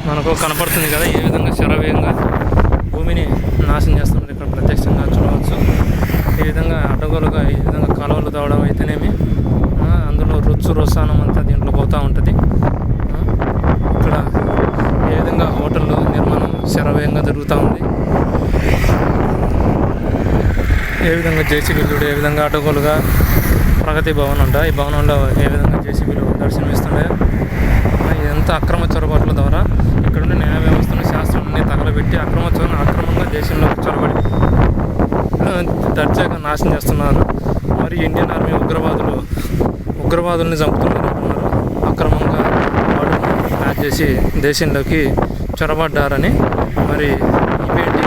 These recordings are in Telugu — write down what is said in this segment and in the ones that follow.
మనకు కనపడుతుంది కదా ఏ విధంగా శరవేగంగా భూమిని నాశనం చేస్తున్నారు ఇక్కడ ప్రత్యక్షంగా చూడవచ్చు. ఈ విధంగా అడ్డగోలుగా ఈ విధంగా కాలువలు తవ్వడం అయితేనేమి, అందులో రసాయనం అంతా దీంట్లో పోతూ ఉంటుంది. ఇక్కడ ఏ విధంగా హోటళ్ళు నిర్మాణం శరవేగంగా జరుగుతూ ఉంది. ఏ విధంగా జేసీబీలు ఏ విధంగా అడ్డగోలుగా ప్రగతి భవన్ అంట, ఈ భవనంలో ఏ విధంగా జేసీబీలు దర్శనమిస్తున్నాయో, ఎంత అక్రమ చొరబాట్ల ద్వారా ఇక్కడున్న న్యాయ వ్యవస్థను శాస్త్రాన్ని తగలబెట్టి అక్రమంగా దేశంలోకి చొరబడి దర్జాగా నాశనం చేస్తున్నారు. మరి ఇండియన్ ఆర్మీ ఉగ్రవాదుల్ని చంపుతున్నారు అంటున్నారు. అక్రమంగా వాడు ప్యాక్ చేసి దేశంలోకి చొరబడ్డారని. మరి ఇవేంటి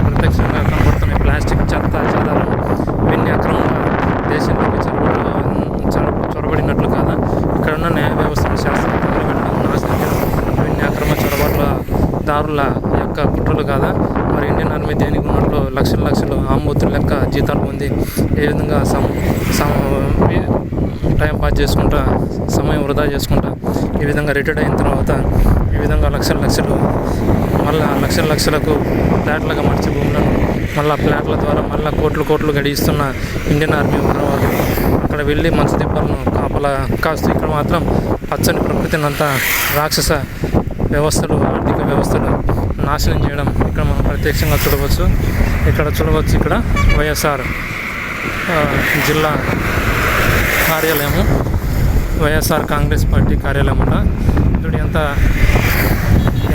ప్రత్యక్షంగా కనబడుతున్నాయి. ప్లాస్టిక్ చెత్త చెదారం ఇవన్నీ అక్రమంగా దేశంలోకి చొరబడినట్లు కాదా? ఇక్కడున్న న్యాయ వ్యవస్థను శాస్త్రవేత్తలు పెట్టడం, నాశనం చేయడం ఇవన్నీ అక్రమ చొరబాట్ల దారుల యొక్క కుట్రలు కాదా? మరి ఇండియన్ ఆర్మీ దేనికి ఉన్నట్లు లక్షలు ఆంబోతుల లెక్క జీతాలు పొంది ఏ విధంగా టైం పాస్ చేసుకుంటా, సమయం వృధా చేసుకుంటా, ఈ విధంగా రిటైర్డ్ అయిన తర్వాత ఈ విధంగా లక్షలు మళ్ళీ లక్షలకు ఫ్లాట్లుగా మార్చి భూములను మళ్ళీ ఫ్లాట్ల ద్వారా మళ్ళీ కోట్లు గడిస్తున్న ఇండియన్ ఆర్మీ ఉగ్రవాదులు అక్కడ వెళ్ళి మంచు దిబ్బలను కాపలా కాస్తూ ఇక్కడ మాత్రం పచ్చని ప్రకృతిని అంతా రాక్షస వ్యవస్థలు, ఆర్థిక వ్యవస్థలు నాశనం చేయడం ఇక్కడ మనం ప్రత్యక్షంగా చూడవచ్చు. ఇక్కడ వైఎస్ఆర్ జిల్లా కార్యాలయము, వైఎస్ఆర్ కాంగ్రెస్ పార్టీ కార్యాలయం అంట. ఇప్పుడు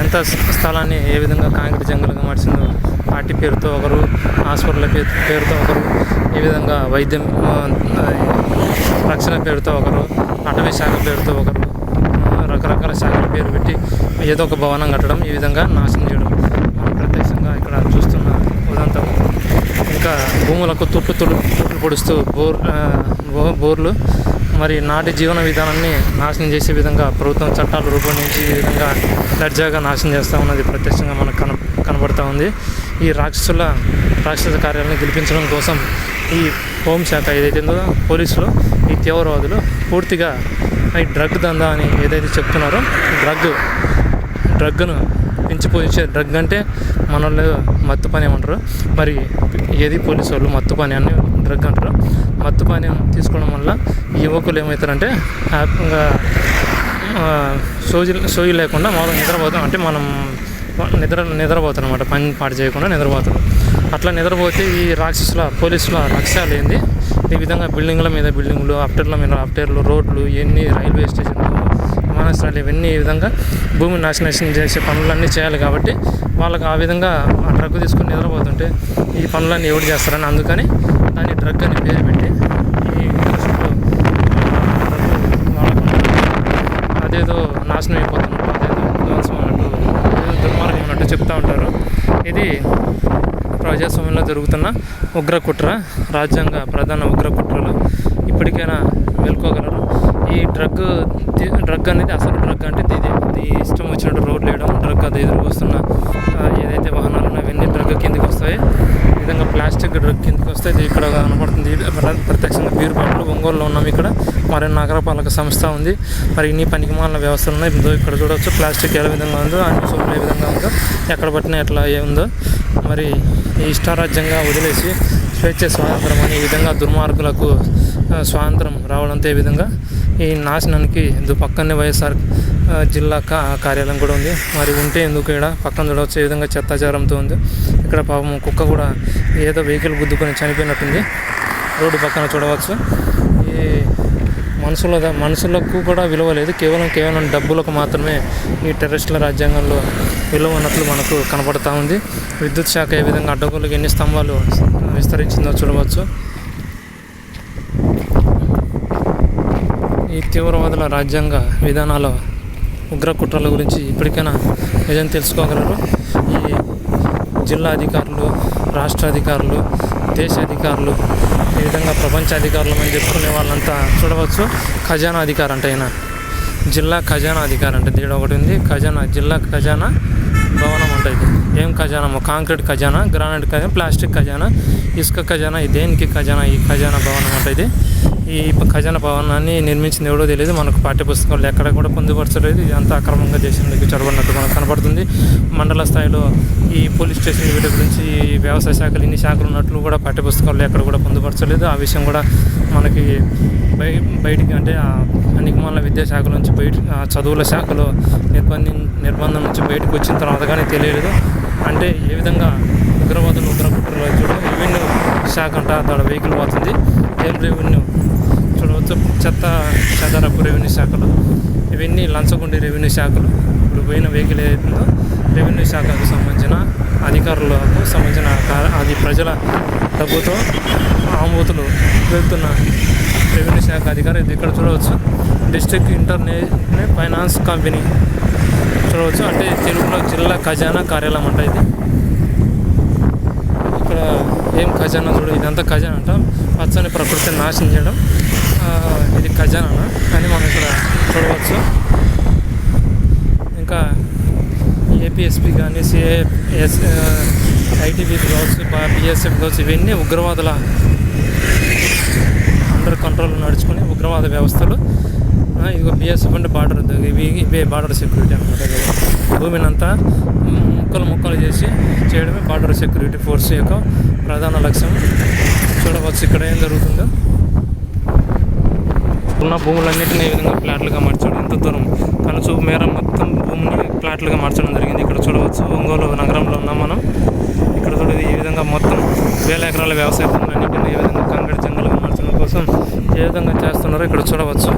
ఎంత స్థలాన్ని ఏ విధంగా కాంక్రీట్ జంగల్గా మార్చిందో, పార్టీ పేరుతో ఒకరు, హాస్పిటల్ పేరుతో ఒకరు, ఈ విధంగా వైద్యం రక్షణ పేరుతో ఒకరు, అటవీ శాఖ పేరుతో ఒకరు, రకరకాల శాఖల పేరు పెట్టి ఏదో ఒక భవనం కట్టడం, ఈ విధంగా నాశనం చేయడం మనం ప్రత్యక్షంగా ఇక్కడ చూస్తున్న ఉదంతం. ఇంకా భూములకు తుట్లు పొడుస్తూ బోర్లు మరి నాటి జీవన విధానాన్ని నాశనం చేసే విధంగా ప్రభుత్వం చట్టాలు రూపొందించి ఈ విధంగా దర్జాగా నాశనం చేస్తూ ఉన్నది ప్రత్యక్షంగా మనకు కనబడుతూ ఉంది. ఈ రాక్షస కార్యాలను గెలిపించడం కోసం ఈ హోంశాఖ ఏదైతే ఉందో, పోలీసులు, ఈ తీవ్రవాదులు పూర్తిగా ఈ డ్రగ్ దందా అని ఏదైతే చెప్తున్నారో, డ్రగ్ను పెంచిపోయించే, డ్రగ్ అంటే మన వాళ్ళు మత్తు పని ఏమంటారు, మరి ఏది పోలీసు వాళ్ళు మత్తు పని అని డ్రగ్ అంటారు. మత్తు పని తీసుకోవడం వల్ల యువకులు ఏమవుతారంటే హ్యాపీగా సోయి లేకుండా మామూలుగా నిద్రపోతాం. అంటే మనం నిద్రపోతాం అనమాట, పని పాటు చేయకుండా నిద్రపోతారు. అట్లా నిద్రపోతే ఈ పోలీసుల లక్ష్యాలు ఏంది, ఈ విధంగా బిల్డింగ్ల మీద బిల్డింగ్లు, ఆఫ్టర్ల మీద ఆఫ్టర్లు, రోడ్లు, ఇవన్నీ రైల్వే స్టేషన్లు, విమానాశ్రయాలు, ఇవన్నీ ఈ విధంగా భూమిని నాశనం చేసే పనులన్నీ చేయాలి. కాబట్టి వాళ్ళకి ఆ విధంగా ఆ డ్రగ్ తీసుకొని నిద్రపోతుంటే ఈ పనులన్నీ ఎవరు చేస్తారని అందుకని దాన్ని డ్రగ్ అని పేరు పెట్టి ఈ అదేదో నాశనం అయిపోతున్నట్టు, అదేదో ధ్వంసం అన్నట్టు, దుర్మార్గం అన్నట్టు చెప్తూ ఉంటారు. ఇది ప్రజాస్వామ్యంలో జరుగుతున్న ఉగ్రకుట్ర, రాజ్యాంగ ప్రధాన ఉగ్రకుట్రలు. ఇప్పటికైనా మేల్కోగలరు. ఈ డ్రగ్ అనేది అసలు డ్రగ్ అంటే ఇది ఇష్టం వచ్చినట్టు రోడ్లు వేయడం, డ్రగ్ అది ఎదురుకొస్తున్న ఏదైతే వాహనాలు ఉన్నాయో అవన్నీ డ్రగ్ కిందకి వస్తాయి. ఈ విధంగా ప్లాస్టిక్ డ్రగ్ కిందకి వస్తే ఇది ఇక్కడ కనపడుతుంది ప్రత్యక్షంగా. బీరు బాటలు ఒంగోలులో ఉన్నాం. ఇక్కడ మరి నగరపాలక సంస్థ ఉంది. మరి ఇన్ని పనికిమాలిన వ్యవస్థలు ఉన్నాయి. ఇక్కడ చూడవచ్చు ప్లాస్టిక్ ఏ విధంగా ఉందో, అన్ని సోపులు ఏ విధంగా ఉందో, ఎక్కడ పట్టినా ఎట్లా ఉందో. మరి ఈ ఇష్టారాజ్యంగా వదిలేసి స్వేచ్ఛ స్వాతంత్రం అని ఈ విధంగా దుర్మార్గులకు స్వాతంత్రం రావడంతో ఈ విధంగా ఈ నాశనానికి పక్కనే వైఎస్ఆర్ జిల్లా కార్యాలయం కూడా ఉంది. మరి ఉంటే ఎందుకు ఇక్కడ పక్కన చూడవచ్చు ఏ విధంగా చెత్తాచారంతో ఉంది. ఇక్కడ పాపం కుక్క కూడా ఏదో వెహికల్ గుద్దుకొని చనిపోయినట్టుంది. రోడ్డు పక్కన చూడవచ్చు. ఈ మనుషులకు కూడా విలువ లేదు, కేవలం డబ్బులకు మాత్రమే ఈ టెర్రరిస్టుల రాజ్యాంగంలో విలువ ఉన్నట్లు మనకు కనపడతా ఉంది. విద్యుత్ శాఖ ఏ విధంగా అడ్డగోలుగా ఎన్ని స్తంభాలు విస్తరించిందో చూడవచ్చు. ఈ తీవ్రవాదుల రాజ్యాంగ విధానాల ఉగ్రకుట్రల గురించి ఇప్పటికైనా నిజం తెలుసుకోగలరు. ఈ జిల్లా అధికారులు, రాష్ట్ర అధికారులు, దేశ అధికారులు, ఈ విధంగా ప్రపంచ అధికారులు అని చెప్పుకునే వాళ్ళంతా చూడవచ్చు. ఖజానా అధికారి అంటే జిల్లా ఖజానా అధికారి అంటే దీడ ఒకటి ఉంది. జిల్లా ఖజానా భవనం అంట ఇది. ఏం ఖజానా? కాంక్రీట్ ఖజానా, గ్రానైట్ ఖజానా, ప్లాస్టిక్ ఖజానా, ఇసుక ఖజానా, దేనికి ఖజానా? ఈ ఖజానా భవనం అంట ఇది. ఈ ఖజానా భవనాన్ని నిర్మించింది ఎవడో తెలియదు. మనకు పాఠ్యపుస్తకాలు ఎక్కడ కూడా పొందుపరచలేదు. ఇదంతా అక్రమంగా దేశంలోకి చొరబడినట్టు మనకు కనబడుతుంది. మండల స్థాయిలో ఈ పోలీస్ స్టేషన్ వీటి గురించి వ్యవసాయ శాఖలు ఇన్ని శాఖలు ఉన్నట్లు కూడా పాఠ్యపుస్తకాల్లో ఎక్కడ కూడా పొందుపరచలేదు. ఆ విషయం కూడా మనకి బయటికి అంటే నిగమాల విద్యాశాఖ నుంచి చదువుల శాఖలో నిర్బంధం నుంచి బయటకు వచ్చిన తర్వాత కానీ తెలియలేదు. అంటే ఏ విధంగా ఉగ్రవాదులు ఉగ్రకుట్రలో రెవెన్యూ శాఖ అంట అక్కడ వెహికల్ పోతుంది. ఏం రెవెన్యూ చూడవచ్చు, చెత్త చెదారపు రెవెన్యూ శాఖలు, ఇవన్నీ లంచగొండి రెవెన్యూ శాఖలు. ఇప్పుడు పోయిన వెహికల్ ఏదైతుందో రెవెన్యూ శాఖకు సంబంధించిన అధికారులకు సంబంధించిన అది ప్రజల డబ్బుతో ఆమోతులు వెళ్తున్న రెవెన్యూ శాఖ అధికారి. ఇది ఇక్కడ చూడవచ్చు, డిస్ట్రిక్ట్ ఇంటర్నేషనల్ ఫైనాన్స్ కంపెనీ చూడవచ్చు. అంటే తెలుగులో జిల్లా ఖజానా కార్యాలయం అంట ఇది. ఇక్కడ ఏం ఖజానా చూడ, ఇదంతా ఖజానా అంట. పచ్చని ప్రకృతిని నాశనం చేయడం ఇది ఖజానా అని మనం ఇక్కడ చూడవచ్చు. ఇంకా ఏపీఎస్పీ కానీ సిఏఎస్ ఐటీబీ కావచ్చు, బిఎస్ఎఫ్ కావచ్చు, ఇవన్నీ ఉగ్రవాదుల అండర్ కంట్రోల్ నడుచుకుని ఉగ్రవాద వ్యవస్థలు. ఇదిగో బిఎస్ఎఫ్ అంటే బార్డర్, ఇవే బార్డర్ సెక్యూరిటీ అనమాట. భూమిని అంతా ముక్కలు చేసి చేయడమే బార్డర్ సెక్యూరిటీ ఫోర్స్ యొక్క ప్రధాన లక్ష్యం. చూడవచ్చు ఇక్కడ ఏం జరుగుతుందో. ఉన్న భూములన్నింటినీ ఈ విధంగా ఫ్లాట్లుగా మార్చడం, ఎంత దూరం కనుచూపు మేర మొత్తం భూమిని ఫ్లాట్లుగా మార్చడం జరిగింది. ఇక్కడ చూడవచ్చు, ఒంగోలు నగరంలో ఉన్నాం మనం. ఇక్కడ చూడదు ఈ విధంగా మొత్తం 1000 ఎకరాల వ్యవసాయ భూములన్నింటినీ ఏ విధంగా కాంక్రీట్ జంగల్గా మార్చడం కోసం ఏ విధంగా చేస్తున్నారో ఇక్కడ చూడవచ్చు.